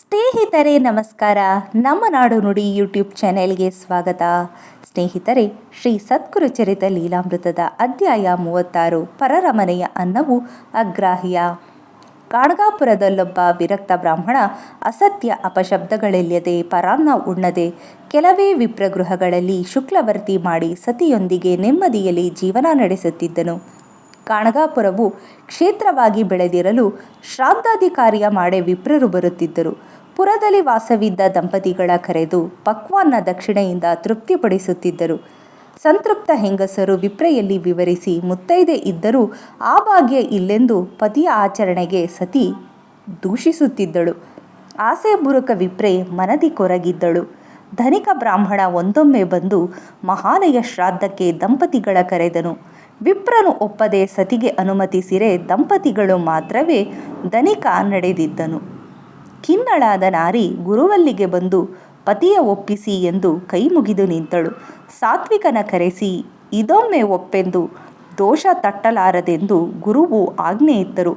ಸ್ನೇಹಿತರೆ ನಮಸ್ಕಾರ. ನಮ್ಮ ನಾಡು ನುಡಿ ಯೂಟ್ಯೂಬ್ ಚಾನೆಲ್ಗೆ ಸ್ವಾಗತ. ಸ್ನೇಹಿತರೆ, ಶ್ರೀ ಸದ್ಗುರು ಚರಿತ ಲೀಲಾಮೃತದ ಅಧ್ಯಾಯ 36 ಪರರ ಮನೆಯ ಅನ್ನವು ಅಗ್ರಾಹ್ಯ. ಕಾಣಗಾಪುರದಲ್ಲೊಬ್ಬ ವಿರಕ್ತ ಬ್ರಾಹ್ಮಣ ಅಸತ್ಯ ಅಪಶಬ್ದಗಳಿಲ್ಲದೆ ಪರಾನ್ನ ಉಣ್ಣದೆ ಕೆಲವೇ ವಿಪ್ರಗೃಹಗಳಲ್ಲಿ ಶುಕ್ಲವರ್ತಿ ಮಾಡಿ ಸತಿಯೊಂದಿಗೆ ನೆಮ್ಮದಿಯಲ್ಲಿ ಜೀವನ ನಡೆಸುತ್ತಿದ್ದನು. ಕಾಣಗಾಪುರವು ಕ್ಷೇತ್ರವಾಗಿ ಬೆಳೆದಿರಲು ಶ್ರಾದ್ದಾದಿ ಕಾರ್ಯ ಮಾಡೇ ವಿಪ್ರರು ಬರುತ್ತಿದ್ದರು. ಪುರದಲ್ಲಿ ವಾಸವಿದ್ದ ದಂಪತಿಗಳ ಕರೆದು ಪಕ್ವಾನ್ನ ದಕ್ಷಿಣೆಯಿಂದ ತೃಪ್ತಿಪಡಿಸುತ್ತಿದ್ದರು. ಸಂತೃಪ್ತ ಹೆಂಗಸರು ವಿಪ್ರೆಯಲ್ಲಿ ವಿವರಿಸಿ ಮುತ್ತೈದೆ ಇದ್ದರೂ ಆ ಭಾಗ್ಯ ಇಲ್ಲೆಂದು ಪತಿಯ ಆಚರಣೆಗೆ ಸತಿ ದೂಷಿಸುತ್ತಿದ್ದಳು. ಆಸೆ ಬುರುಕ ವಿಪ್ರೆ ಮನದಿ ಕೊರಗಿದ್ದಳು. ಧನಿಕ ಬ್ರಾಹ್ಮಣ ಒಂದೊಮ್ಮೆ ಬಂದು ಮಹಾಲಯ ಶ್ರಾದ್ದಕ್ಕೆ ದಂಪತಿಗಳ ಕರೆದನು. ವಿಪ್ರನು ಒಪ್ಪದೆ ಸತಿಗೆ ಅನುಮತಿಸಿರೆ ದಂಪತಿಗಳು ಮಾತ್ರವೇ ಧನಿಕ ನಡೆದಿದ್ದನು. ಖಿನ್ನಳಾದ ನಾರಿ ಗುರುವಲ್ಲಿಗೆ ಬಂದು ಪತಿಯ ಒಪ್ಪಿಸಿ ಎಂದು ಕೈ ಮುಗಿದು ನಿಂತಳು. ಸಾತ್ವಿಕನ ಕರೆಸಿ ಇದೊಮ್ಮೆ ಒಪ್ಪೆಂದು ದೋಷ ತಟ್ಟಲಾರದೆಂದು ಗುರುವು ಆಜ್ಞೆ ಇತ್ತರು.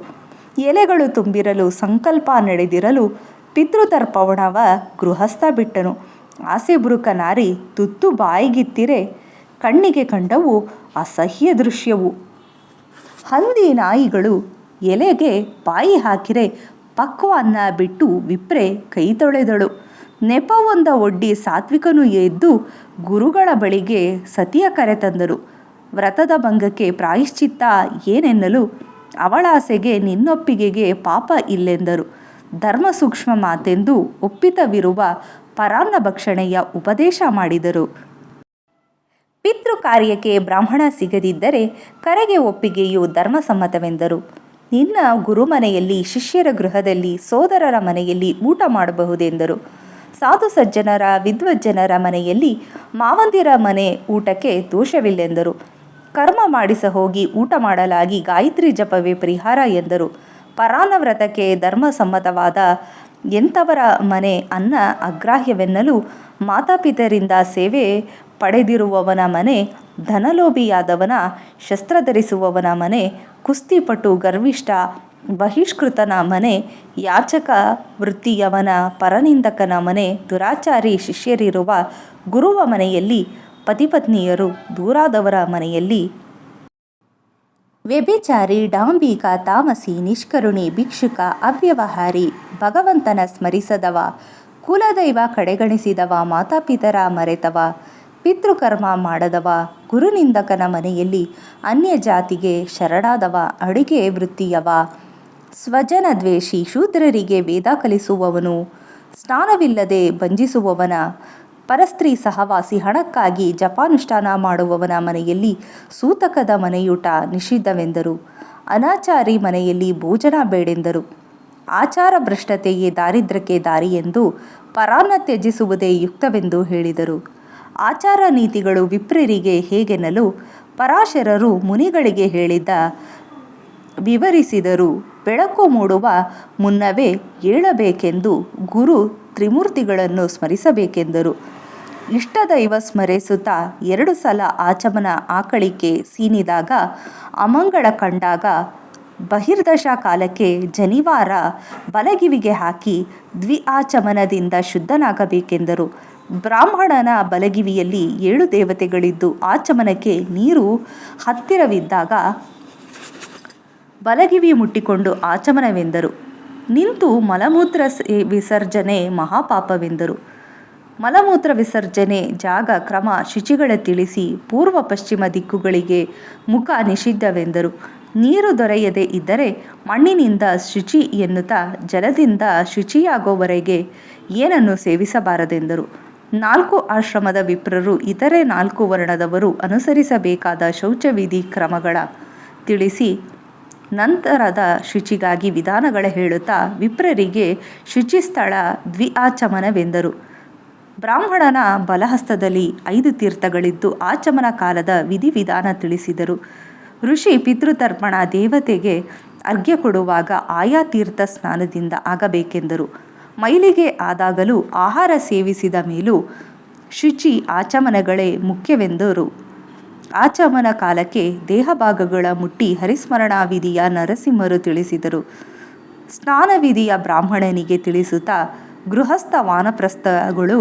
ಎಲೆಗಳು ತುಂಬಿರಲು ಸಂಕಲ್ಪ ನಡೆದಿರಲು ಪಿತೃತರ್ಪಣವ ಗೃಹಸ್ಥ ಬಿಟ್ಟನು. ಆಸೆ ಬುರುಕ ನಾರಿ ತುತ್ತು ಬಾಯಿಗಿತ್ತಿರೆ ಕಣ್ಣಿಗೆ ಕಂಡವು ಅಸಹ್ಯ ದೃಶ್ಯವು. ಹಂದಿ ನಾಯಿಗಳು ಎಲೆಗೆ ಬಾಯಿ ಹಾಕಿರೆ ಪಕ್ವಾನ್ನ ಬಿಟ್ಟು ವಿಪ್ರೆ ಕೈ ತೊಳೆದಳು. ನೆಪವೊಂದ ಒಡ್ಡಿ ಸಾತ್ವಿಕನು ಎದ್ದು ಗುರುಗಳ ಬಳಿಗೆ ಸತಿಯ ಕರೆ ತಂದರು. ವ್ರತದ ಭಂಗಕ್ಕೆ ಪ್ರಾಯಶ್ಚಿತ್ತ ಏನೆನ್ನಲು ಅವಳಾಸೆಗೆ ನಿನ್ನೊಪ್ಪಿಗೆಗೆ ಪಾಪ ಇಲ್ಲೆಂದರು. ಧರ್ಮ ಸೂಕ್ಷ್ಮ ಮಾತೆಂದು ಒಪ್ಪಿತವಿರುವ ಪರಾನ್ನ ಭಕ್ಷಣೆಯ ಉಪದೇಶ ಮಾಡಿದರು. ಪಿತೃ ಕಾರ್ಯಕ್ಕೆ ಬ್ರಾಹ್ಮಣ ಸಿಗದಿದ್ದರೆ ಕರೆಗೆ ಒಪ್ಪಿಗೆಯು ಧರ್ಮಸಮ್ಮತವೆಂದರು. ನಿನ್ನ ಗುರುಮನೆಯಲ್ಲಿ, ಶಿಷ್ಯರ ಗೃಹದಲ್ಲಿ, ಸೋದರರ ಮನೆಯಲ್ಲಿ ಊಟ ಮಾಡಬಹುದೆಂದರು. ಸಾಧು ಸಜ್ಜನರ, ವಿದ್ವಜ್ಜನರ ಮನೆಯಲ್ಲಿ, ಮಾವಂದಿರ ಮನೆ ಊಟಕ್ಕೆ ದೋಷವಿಲ್ಲೆಂದರು. ಕರ್ಮ ಮಾಡಿಸ ಹೋಗಿ ಊಟ ಮಾಡಲಾಗಿ ಗಾಯತ್ರಿ ಜಪವೇ ಪರಿಹಾರ ಎಂದರು. ಪರಾನ್ನ ವ್ರತಕ್ಕೆ ಧರ್ಮಸಮ್ಮತವಾದ ಎಂಥವರ ಮನೆ ಅನ್ನ ಅಗ್ರಾಹ್ಯವೆನ್ನಲು ಮಾತಾಪಿತರಿಂದ ಸೇವೆ ಪಡೆದಿರುವವನ ಮನೆ, ಧನಲೋಭಿಯಾದವನ, ಶಸ್ತ್ರ ಧರಿಸುವವನ ಮನೆ, ಕುಸ್ತಿಪಟು, ಗರ್ವಿಷ್ಠ, ಬಹಿಷ್ಕೃತನ ಮನೆ, ಯಾಚಕ ವೃತ್ತಿಯವನ, ಪರನಿಂದಕನ ಮನೆ, ದುರಾಚಾರಿ ಶಿಷ್ಯರಿರುವ ಗುರುವ ಮನೆಯಲ್ಲಿ, ಪತಿಪತ್ನಿಯರು ದೂರಾದವರ ಮನೆಯಲ್ಲಿ, ವ್ಯಭಿಚಾರಿ, ಡಾಂಬಿಕ, ತಾಮಸಿ, ನಿಷ್ಕರುಣಿ, ಭಿಕ್ಷುಕ, ಅವ್ಯವಹಾರಿ, ಭಗವಂತನ ಸ್ಮರಿಸದವ, ಕುಲದೈವ ಕಡೆಗಣಿಸಿದವ, ಮಾತಾಪಿತರ ಮರೆತವ, ಪಿತೃಕರ್ಮ ಮಾಡದವ, ಗುರುನಿಂದಕನ ಮನೆಯಲ್ಲಿ, ಅನ್ಯ ಜಾತಿಗೆ ಶರಣಾದವ, ಅಡುಗೆ ವೃತ್ತಿಯವ, ಸ್ವಜನ ದ್ವೇಷಿ, ಶೂದ್ರರಿಗೆ ವೇದ ಕಲಿಸುವವನು, ಸ್ನಾನವಿಲ್ಲದೆ ಭಂಜಿಸುವವನ, ಪರಸ್ತ್ರೀ ಸಹವಾಸಿ, ಹಣಕ್ಕಾಗಿ ಜಪಾನುಷ್ಠಾನ ಮಾಡುವವನ ಮನೆಯಲ್ಲಿ ಸೂತಕದ ಮನೆಯೂಟ ನಿಷಿದ್ಧವೆಂದರು. ಅನಾಚಾರಿ ಮನೆಯಲ್ಲಿ ಭೋಜನ ಬೇಡೆಂದರು. ಆಚಾರ ಭ್ರಷ್ಟತೆಯೇ ದಾರಿದ್ರ್ಯಕ್ಕೆ ದಾರಿಯೆಂದು ಪರಾನ್ನ ತ್ಯಜಿಸುವುದೇ ಯುಕ್ತವೆಂದು ಹೇಳಿದರು. ಆಚಾರ ನೀತಿಗಳು ವಿಪ್ರರಿಗೆ ಹೇಗೆನ್ನಲು ಪರಾಶರರು ಮುನಿಗಳಿಗೆ ಹೇಳಿದ್ದ ವಿವರಿಸಿದರು. ಬೆಳಕು ಮೂಡುವ ಮುನ್ನವೇ ಏಳಬೇಕೆಂದು, ಗುರು ತ್ರಿಮೂರ್ತಿಗಳನ್ನು ಸ್ಮರಿಸಬೇಕೆಂದರು. ಇಷ್ಟದೈವ ಸ್ಮರಿಸುತ್ತಾ 2 ಸಲ ಆಚಮನ ಆಕಳಿಕೆ ಸೀನಿದಾಗ, ಅಮಂಗಳ ಕಂಡಾಗ ಬಹಿರ್ದಶಾ ಕಾಲಕ್ಕೆ ಜನಿವಾರ ಬಲಗಿವಿಗೆ ಹಾಕಿ ದ್ವಿಆಚಮನದಿಂದ ಶುದ್ಧನಾಗಬೇಕೆಂದರು. ಬ್ರಾಹ್ಮಣನ ಬಲಗಿವಿಯಲ್ಲಿ 7 ದೇವತೆಗಳಿದ್ದು ಆಚಮನಕ್ಕೆ ನೀರು ಹತ್ತಿರವಿದ್ದಾಗ ಬಲಗಿವಿ ಮುಟ್ಟಿಕೊಂಡು ಆಚಮನವೆಂದರು. ನಿಂತು ಮಲಮೂತ್ರ ವಿಸರ್ಜನೆ ಮಹಾಪಾಪವೆಂದರು. ಮಲಮೂತ್ರ ವಿಸರ್ಜನೆ ಜಾಗ ಕ್ರಮ ಶುಚಿಗಳ ತಿಳಿಸಿ ಪೂರ್ವ ಪಶ್ಚಿಮ ದಿಕ್ಕುಗಳಿಗೆ ಮುಖ ನಿಷಿದ್ಧವೆಂದರು. ನೀರು ದೊರೆಯದೇ ಇದ್ದರೆ ಮಣ್ಣಿನಿಂದ ಶುಚಿ ಎನ್ನುತ್ತಾ ಜಲದಿಂದ ಶುಚಿಯಾಗುವವರೆಗೆ ಏನನ್ನು ಸೇವಿಸಬಾರದೆಂದರು. 4 ಆಶ್ರಮದ ವಿಪ್ರರು ಇತರೆ 4 ವರ್ಣದವರು ಅನುಸರಿಸಬೇಕಾದ ಶೌಚವಿಧಿ ಕ್ರಮಗಳ ತಿಳಿಸಿ ನಂತರದ ಶುಚಿಗಾಗಿ ವಿಧಾನಗಳ ಹೇಳುತ್ತಾ ವಿಪ್ರರಿಗೆ ಶುಚಿಸ್ಥಳ ದ್ವಿಆಚಮನವೆಂದರು. ಬ್ರಾಹ್ಮಣನ ಬಲಹಸ್ತದಲ್ಲಿ 5 ತೀರ್ಥಗಳಿದ್ದು ಆಚಮನ ಕಾಲದ ವಿಧಿವಿಧಾನ ತಿಳಿಸಿದರು. ಋಷಿ ಪಿತೃತರ್ಪಣ ದೇವತೆಗೆ ಅರ್ಘ್ಯ ಕೊಡುವಾಗ ಆಯಾ ತೀರ್ಥ ಸ್ನಾನದಿಂದ ಆಗಬೇಕೆಂದರು. ಮೈಲಿಗೆ ಆದಾಗಲೂ ಆಹಾರ ಸೇವಿಸಿದ ಮೇಲೂ ಶುಚಿ ಆಚಮನಗಳೇ ಮುಖ್ಯವೆಂದರು. ಆಚಮನ ಕಾಲಕ್ಕೆ ದೇಹಭಾಗಗಳ ಮುಟ್ಟಿ ಹರಿಸ್ಮರಣಾ ವಿಧಿಯ ನರಸಿಂಹರು ತಿಳಿಸಿದರು. ಸ್ನಾನವಿಧಿಯ ಬ್ರಾಹ್ಮಣನಿಗೆ ತಿಳಿಸುತ್ತಾ ಗೃಹಸ್ಥ ವಾನಪ್ರಸ್ಥಗಳು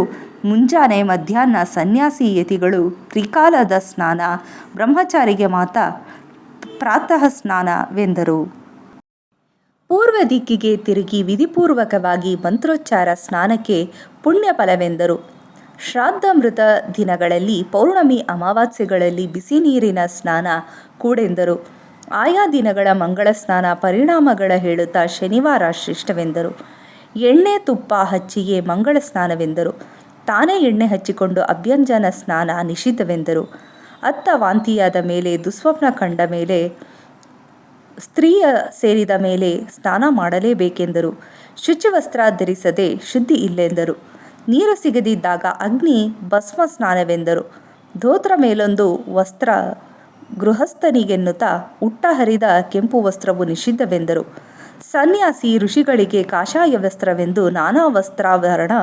ಮುಂಜಾನೆ ಮಧ್ಯಾಹ್ನ ಸನ್ಯಾಸಿ ಯತಿಗಳು ತ್ರಿಕಾಲದ ಸ್ನಾನ, ಬ್ರಹ್ಮಚಾರಿಗೆ ಮಾತ್ರ ಪ್ರಾತಃ ಸ್ನಾನವೆಂದರು. ಪೂರ್ವ ದಿಕ್ಕಿಗೆ ತಿರುಗಿ ವಿಧಿಪೂರ್ವಕವಾಗಿ ಮಂತ್ರೋಚ್ಚಾರ ಸ್ನಾನಕ್ಕೆ ಪುಣ್ಯಫಲವೆಂದರು. ಶ್ರಾದ್ದಾಮೃತ ದಿನಗಳಲ್ಲಿ, ಪೌರ್ಣಮಿ ಅಮಾವಾಸ್ಯೆಗಳಲ್ಲಿ ಬಿಸಿ ನೀರಿನ ಸ್ನಾನ ಕೂಡೆಂದರು. ಆಯಾ ದಿನಗಳ ಮಂಗಳ ಸ್ನಾನ ಪರಿಣಾಮಗಳ ಹೇಳುತ್ತಾ ಶನಿವಾರ ಶ್ರೇಷ್ಠವೆಂದರು. ಎಣ್ಣೆ ತುಪ್ಪ ಹಚ್ಚಿಯೇ ಮಂಗಳ ಸ್ನಾನವೆಂದರು. ತಾನೇ ಎಣ್ಣೆ ಹಚ್ಚಿಕೊಂಡು ಅಭ್ಯಂಜನ ಸ್ನಾನ ನಿಷಿದ್ಧವೆಂದರು. ಅತ್ತ ವಾಂತಿಯಾದ ಮೇಲೆ, ದುಸ್ವಪ್ನ ಕಂಡ ಮೇಲೆ, ಸ್ತ್ರೀಯ ಸೇರಿದ ಮೇಲೆ ಸ್ನಾನ ಮಾಡಲೇಬೇಕೆಂದರು. ಶುಚಿವಸ್ತ್ರ ಧರಿಸದೆ ಶುದ್ಧಿ ಇಲ್ಲೆಂದರು. ನೀರು ಸಿಗದಿದ್ದಾಗ ಅಗ್ನಿ ಭಸ್ಮ ಸ್ನಾನವೆಂದರು. ಧೋತ್ರ ಮೇಲೊಂದು ವಸ್ತ್ರ ಗೃಹಸ್ಥನಿಗೆನ್ನುತ್ತಾ ಉಟ್ಟ ಹರಿದ ಕೆಂಪು ವಸ್ತ್ರವು ನಿಷಿದ್ಧವೆಂದರು. ಸನ್ಯಾಸಿ ಋಷಿಗಳಿಗೆ ಕಾಷಾಯ ವಸ್ತ್ರವೆಂದು ನಾನಾ ವಸ್ತ್ರಾವರಣ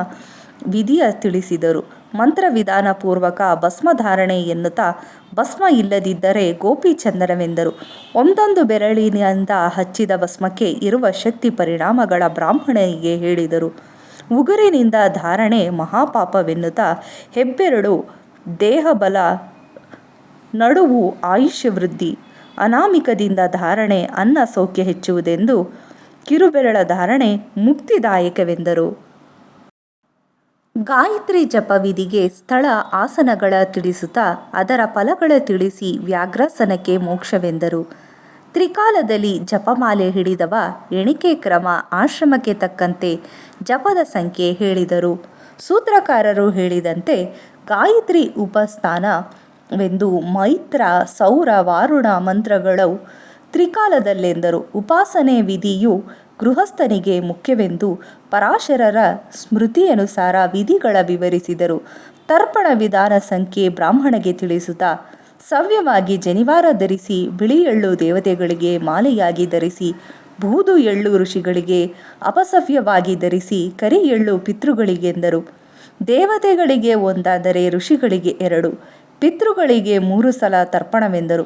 ವಿಧಿಯ ತಿಳಿಸಿದರು. ಮಂತ್ರವಿಧಾನ ಪೂರ್ವಕ ಭಸ್ಮಧಾರಣೆ ಎನ್ನುತ್ತಾ ಭಸ್ಮ ಇಲ್ಲದಿದ್ದರೆ ಗೋಪಿಚಂದನವೆಂದರು. ಒಂದೊಂದು ಬೆರಳಿನಿಂದ ಹಚ್ಚಿದ ಭಸ್ಮಕ್ಕೆ ಇರುವ ಶಕ್ತಿ ಪರಿಣಾಮಗಳ ಬ್ರಾಹ್ಮಣರಿಗೆ ಹೇಳಿದರು. ಉಗುರಿನಿಂದ ಧಾರಣೆ ಮಹಾಪಾಪವೆನ್ನುತ್ತಾ ಹೆಬ್ಬೆರಳು ದೇಹಬಲ, ನಡುವು ಆಯುಷ್ಯವೃದ್ಧಿ, ಅನಾಮಿಕದಿಂದ ಧಾರಣೆ ಅನ್ನ ಸೌಖ್ಯ ಹೆಚ್ಚುವುದೆಂದು, ಕಿರುಬೆರಳ ಧಾರಣೆ ಮುಕ್ತಿದಾಯಕವೆಂದರು. ಗಾಯತ್ರಿ ಜಪ ವಿಧಿಗೆ ಸ್ಥಳ ಆಸನಗಳ ತಿಳಿಸುತ್ತಾ ಅದರ ಫಲಗಳ ತಿಳಿಸಿ ವ್ಯಾಘ್ರಾಸನಕ್ಕೆ ಮೋಕ್ಷವೆಂದರು. ತ್ರಿಕಾಲದಲ್ಲಿ ಜಪಮಾಲೆ ಹಿಡಿದವ ಎಣಿಕೆ ಕ್ರಮ, ಆಶ್ರಮಕ್ಕೆ ತಕ್ಕಂತೆ ಜಪದ ಸಂಖ್ಯೆ ಹೇಳಿದರು. ಸೂತ್ರಕಾರರು ಹೇಳಿದಂತೆ ಗಾಯತ್ರಿ ಉಪಸ್ಥಾನವೆಂದು ಮೈತ್ರ, ಸೌರ, ವಾರುಣ ಮಂತ್ರಗಳು ತ್ರಿಕಾಲದಲ್ಲೆಂದರು. ಉಪಾಸನೆ ವಿಧಿಯು ಗೃಹಸ್ಥನಿಗೆ ಮುಖ್ಯವೆಂದು ಪರಾಶರರ ಸ್ಮೃತಿಯನುಸಾರ ವಿಧಿಗಳ ವಿವರಿಸಿದರು. ತರ್ಪಣ ವಿಧಾನ ಸಂಖ್ಯೆ ಬ್ರಾಹ್ಮಣಗೆ ತಿಳಿಸುತ್ತಾ, ಸವ್ಯವಾಗಿ ಜನಿವಾರ ಧರಿಸಿ, ಬಿಳಿ ಎಳ್ಳು ದೇವತೆಗಳಿಗೆ ಮಾಲೆಯಾಗಿ ಧರಿಸಿ, ಬೂದು ಎಳ್ಳು ಋಷಿಗಳಿಗೆ, ಅಪಸವ್ಯವಾಗಿ ಧರಿಸಿ, ಕರಿ ಎಳ್ಳು ಪಿತೃಗಳಿಗೆಂದರು. ದೇವತೆಗಳಿಗೆ ಒಂದಾದರೆ ಋಷಿಗಳಿಗೆ 2, ಪಿತೃಗಳಿಗೆ 3 ಸಲ ತರ್ಪಣವೆಂದರು.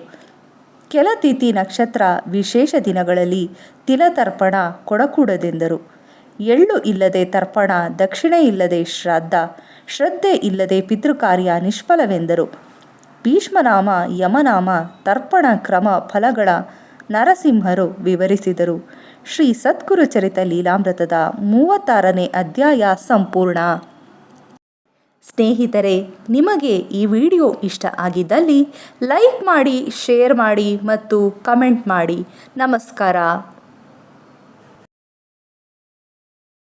ಕೆಲ ತಿಥಿ ನಕ್ಷತ್ರ ವಿಶೇಷ ದಿನಗಳಲ್ಲಿ ತಿಲತರ್ಪಣ ಕೊಡಕೂಡದೆಂದರು. ಎಳ್ಳು ಇಲ್ಲದೆ ತರ್ಪಣ, ದಕ್ಷಿಣೆ ಇಲ್ಲದೆ ಶ್ರಾದ್ದ, ಶ್ರದ್ಧೆ ಇಲ್ಲದೆ ಪಿತೃಕಾರ್ಯ ನಿಷ್ಫಲವೆಂದರು. ಭೀಷ್ಮನಾಮ, ಯಮನಾಮ, ತರ್ಪಣ ಕ್ರಮ ಫಲಗಳ ನರಸಿಂಹರು ವಿವರಿಸಿದರು. ಶ್ರೀ ಸದ್ಗುರು ಚರಿತ ಲೀಲಾಮೃತದ 36ನೇ ಅಧ್ಯಾಯ ಸಂಪೂರ್ಣ. ಸ್ನೇಹಿತರೆ, ನಿಮಗೆ ಈ ವಿಡಿಯೋ ಇಷ್ಟ ಆಗಿದ್ದಲ್ಲಿ ಲೈಕ್ ಮಾಡಿ, ಶೇರ್ ಮಾಡಿ ಮತ್ತು ಕಮೆಂಟ್ ಮಾಡಿ. ನಮಸ್ಕಾರ.